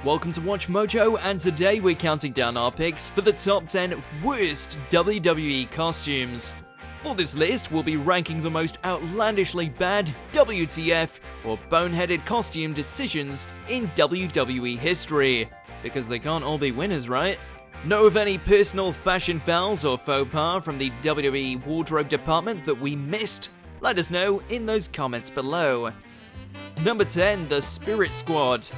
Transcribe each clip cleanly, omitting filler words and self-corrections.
Welcome to WatchMojo, and today we're counting down our picks for the top 10 worst WWE costumes. For this list, we'll be ranking the most outlandishly bad WTF or boneheaded costume decisions in WWE history. Because they can't all be winners, right? Know of any personal fashion fouls or faux pas from the WWE wardrobe department that we missed? Let us know in those comments below. Number 10, the Spirit Squad.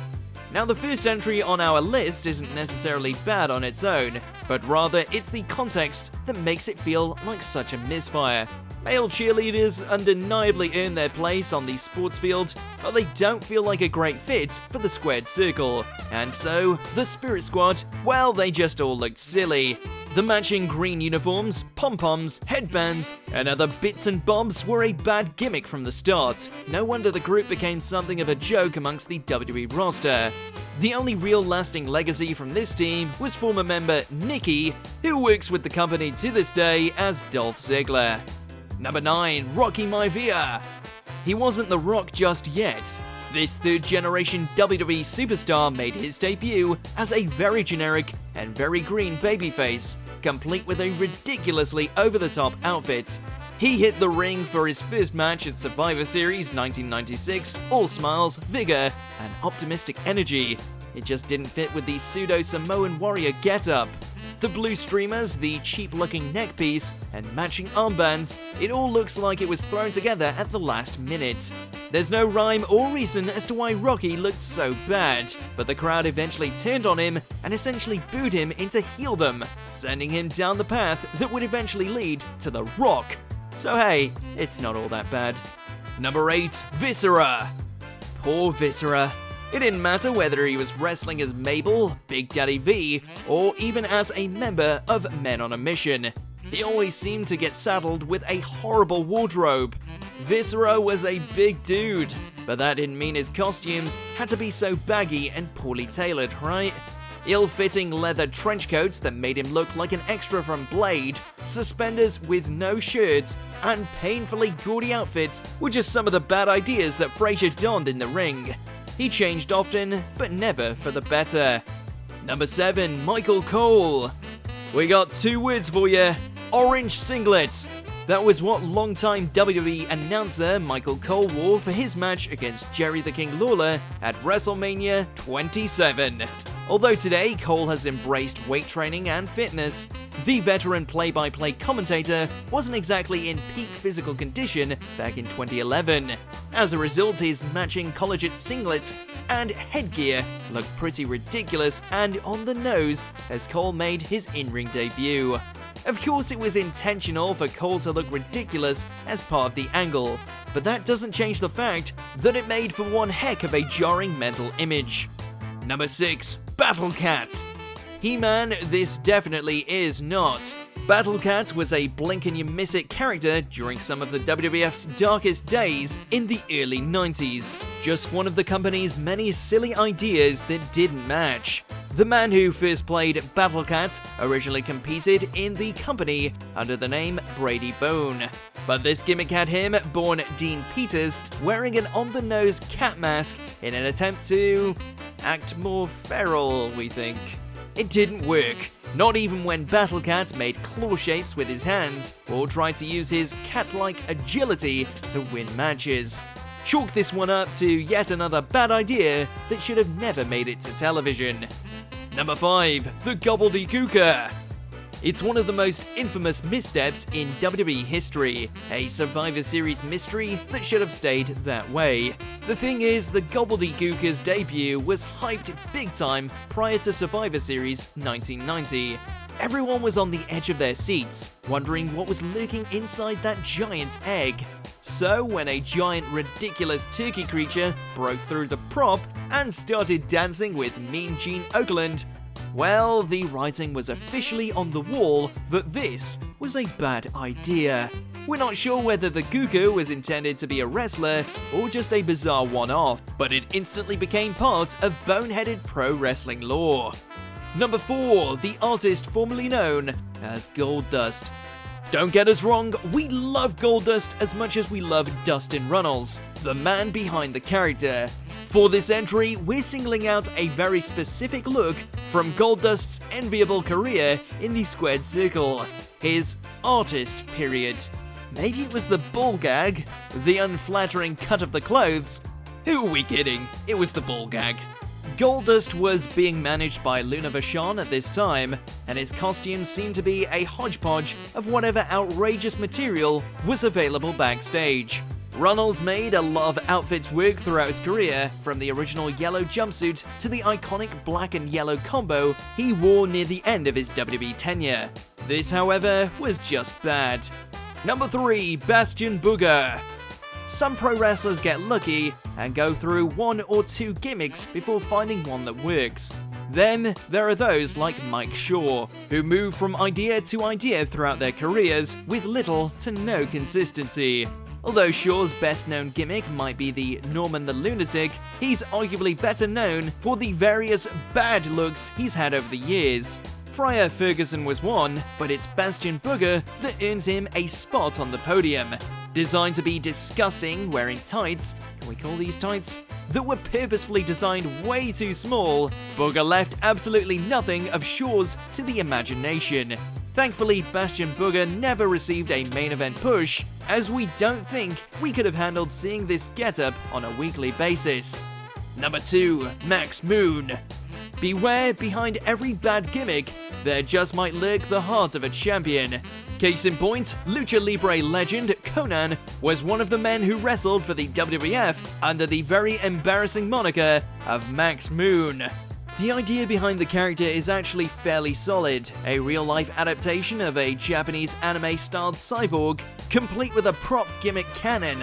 Now, the first entry on our list isn't necessarily bad on its own, but rather it's the context that makes it feel like such a misfire. Male cheerleaders undeniably earn their place on the sports field, but they don't feel like a great fit for the squared circle. And so, the Spirit Squad, well, they just all looked silly. The matching green uniforms, pom-poms, headbands, and other bits and bobs were a bad gimmick from the start. No wonder the group became something of a joke amongst the WWE roster. The only real lasting legacy from this team was former member Nikki, who works with the company to this day as Dolph Ziggler. Number 9, Rocky Maivia. He wasn't The Rock just yet. This third-generation WWE superstar made his debut as a very generic and very green babyface, complete with a ridiculously over-the-top outfit. He hit the ring for his first match at Survivor Series 1996, all smiles, vigor, and optimistic energy. It just didn't fit with the pseudo-Samoan warrior getup. The blue streamers, the cheap-looking neckpiece, and matching armbands, it all looks like it was thrown together at the last minute. There's no rhyme or reason as to why Rocky looked so bad, but the crowd eventually turned on him and essentially booed him into heeldom, sending him down the path that would eventually lead to The Rock. So hey, it's not all that bad. Number 8, VISCERA. Poor VISCERA. It didn't matter whether he was wrestling as Mabel, Big Daddy V, or even as a member of Men on a Mission. He always seemed to get saddled with a horrible wardrobe. VISCERA was a big dude, but that didn't mean his costumes had to be so baggy and poorly tailored, right? Ill-fitting leather trench coats that made him look like an extra from Blade, suspenders with no shirts, and painfully gaudy outfits were just some of the bad ideas that Frazier donned in the ring. He changed often, but never for the better. Number 7, Michael Cole. We got 2 words for you: orange singlets. That was what longtime WWE announcer Michael Cole wore for his match against Jerry the King Lawler at WrestleMania 27. Although today Cole has embraced weight training and fitness, the veteran play-by-play commentator wasn't exactly in peak physical condition back in 2011. As a result, his matching collared singlet and headgear looked pretty ridiculous and on the nose as Cole made his in-ring debut. Of course, it was intentional for Cole to look ridiculous as part of the angle, but that doesn't change the fact that it made for one heck of a jarring mental image. Number 6, Battle Cat. He-Man, this definitely is not. Battle Cat was a blink-and-you-miss-it character during some of the WWF's darkest days in the early 90s. Just one of the company's many silly ideas that didn't match. The man who first played Battle Cat originally competed in the company under the name Brady Bone. But this gimmick had him, born Dean Peters, wearing an on-the-nose cat mask in an attempt to act more feral, we think. It didn't work. Not even when Battle Cat made claw shapes with his hands, or tried to use his cat-like agility to win matches. Chalk this one up to yet another bad idea that should have never made it to television. Number 5, the GOBBLEDY. It's one of the most infamous missteps in WWE history, a Survivor Series mystery that should have stayed that way. The thing is, the GOBBLEDY's debut was hyped big time prior to Survivor Series 1990. Everyone was on the edge of their seats, wondering what was lurking inside that giant egg. So when a giant ridiculous turkey creature broke through the prop and started dancing with Mean Gene Okerlund, well, the writing was officially on the wall that this was a bad idea. We're not sure whether the GOOKER was intended to be a wrestler or just a bizarre one-off, but it instantly became part of boneheaded pro wrestling lore. Number 4, the artist formerly known as Goldust. Don't get us wrong, we love Goldust as much as we love Dustin Runnels, the man behind the character. For this entry, we're singling out a very specific look from Goldust's enviable career in the squared circle, his artist period. Maybe it was the ball gag, the unflattering cut of the clothes. Who are we kidding? It was the ball gag. Goldust was being managed by Luna Vachon at this time, and his costumes seemed to be a hodgepodge of whatever outrageous material was available backstage. Runnels made a lot of outfits work throughout his career, from the original yellow jumpsuit to the iconic black and yellow combo he wore near the end of his WWE tenure. This, however, was just bad. Number 3. Bastion Booger. Some pro wrestlers get lucky and go through one or two gimmicks before finding one that works. Then there are those like Mike Shaw, who move from idea to idea throughout their careers with little to no consistency. Although Shaw's best known gimmick might be the Norman the Lunatic, he's arguably better known for the various bad looks he's had over the years. Friar Ferguson was one, but it's Bastion Booger that earns him a spot on the podium. Designed to be disgusting, wearing tights, can we call these tights? That were purposefully designed way too small, Booger left absolutely nothing of Shaw's to the imagination. Thankfully, Bastion Booger never received a main event push, as we don't think we could have handled seeing this getup on a weekly basis. Number 2. Max Moon. Beware, behind every bad gimmick, there just might lurk the heart of a champion. Case in point, Lucha Libre legend Conan was one of the men who wrestled for the WWF under the very embarrassing moniker of Max Moon. The idea behind the character is actually fairly solid, a real-life adaptation of a Japanese anime-styled cyborg, complete with a prop gimmick cannon.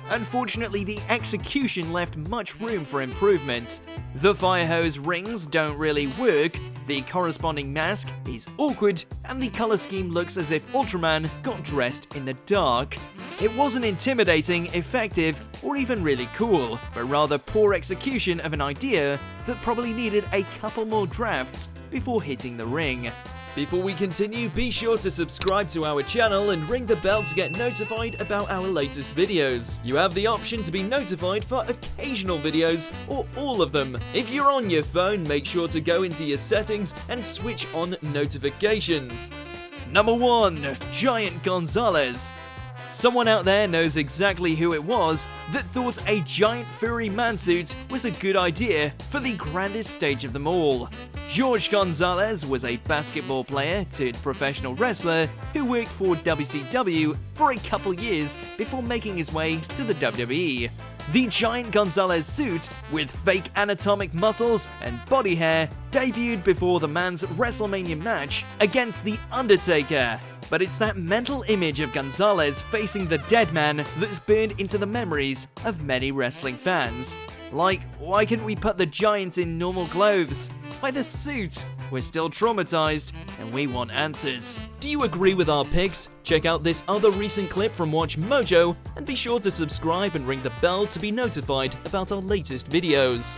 Unfortunately, the execution left much room for improvement. The fire hose rings don't really work, the corresponding mask is awkward, and the color scheme looks as if Ultraman got dressed in the dark. It wasn't intimidating, effective, or even really cool, but rather poor execution of an idea that probably needed a couple more drafts before hitting the ring. Before we continue, be sure to subscribe to our channel and ring the bell to get notified about our latest videos. You have the option to be notified for occasional videos or all of them. If you're on your phone, make sure to go into your settings and switch on notifications. Number 1. Giant González. Someone out there knows exactly who it was that thought a giant furry mansuit was a good idea for the grandest stage of them all. George González was a basketball player turned professional wrestler who worked for WCW for a couple years before making his way to the WWE. The giant González suit, with fake anatomic muscles and body hair, debuted before the man's WrestleMania match against The Undertaker. But it's that mental image of González facing the dead man that's burned into the memories of many wrestling fans. Like, why couldn't we put the giant in normal clothes? Why the suit? We're still traumatized, and we want answers. Do you agree with our picks? Check out this other recent clip from WatchMojo, and be sure to subscribe and ring the bell to be notified about our latest videos.